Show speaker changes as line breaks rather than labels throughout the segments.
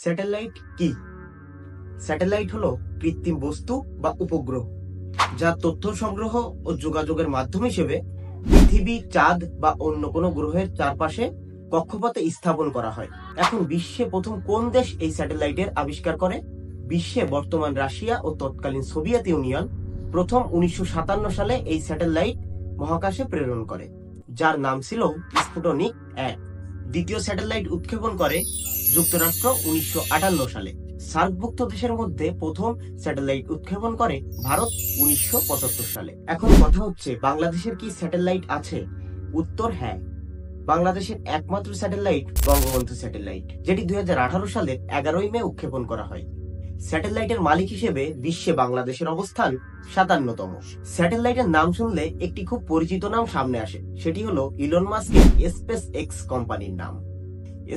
Satellite কি? Satellite হলো কৃত্রিম বস্তু বা উপগ্রহ যা তথ্য সংগ্রহ ও যোগাযোগের মাধ্যম হিসেবে পৃথিবী, চাঁদ বা অন্য কোনো গ্রহের চারপাশে কক্ষপথে স্থাপন করা হয়। এখন বিশ্বে প্রথম কোন দেশ এই স্যাটেলাইটের আবিষ্কার করে? বিশ্বে বর্তমান রাশিয়া ও তৎকালীন সোভিয়েত ইউনিয়ন প্রথম 1957 সালে এই স্যাটেলাইট মহাকাশে প্রেরণ করে, যার নাম ছিল স্পুটনিক 1। দ্বিতীয় স্যাটেলাইট উৎক্ষেপণ করে যুক্তরাষ্ট্র 1958 সালে। সার্কভুক্ত দেশের মধ্যে প্রথম স্যাটেলাইট উৎক্ষেপণ করে ভারত 1975 সালে। এখন কথা হচ্ছে, বাংলাদেশের কি স্যাটেলাইট আছে? উত্তর হ্যাঁ। বাংলাদেশের একমাত্র স্যাটেলাইট বঙ্গবন্ধু স্যাটেলাইট, যেটি 2018 সালের 11 মে উৎক্ষেপণ করা হয়। স্যাটেলাইটের মালিক হিসেবে বিশ্বে বাংলাদেশের অবস্থান 57তম। স্যাটেলাইটের নাম শুনলে একটি খুব পরিচিত নাম সামনে আসে, সেটি হলো ইলন মাস্কের স্পেস এক্স কোম্পানির নাম।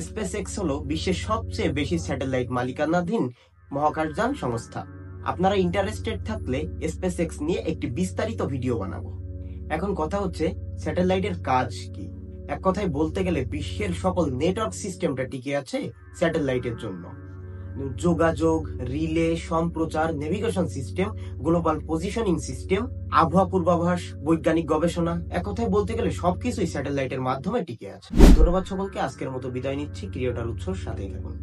স্পেস এক্স হলো বিশ্বের সবচেয়ে বেশি স্যাটেলাইট মালিকানাধীন মহাকাশযান সংস্থা। আপনারা ইন্টারেস্টেড থাকলে স্পেস এক্স নিয়ে একটি বিস্তারিত ভিডিও বানাবো। এখন কথা হচ্ছে, স্যাটেলাইটের কাজ কি? এক কথায় বলতে গেলে বিশ্বের সকল নেটওয়ার্ক সিস্টেমটা টিকে আছে স্যাটেলাইটের জন্য। যোগাযোগ, রিলে, সম্প্রচার, navigation system, global positioning system, আবহাওয়া পূর্বাভাস, বৈজ্ঞানিক গবেষণা, এক কথায় বলতে গেলে সবকিছুই স্যাটেলাইটের মাধ্যমে টিকে আছে। ধন্যবাদ সকলকে। আজকের মতো বিদায় নিচ্ছি। ক্রিয়েটর উৎসর সাথেই থাকুন।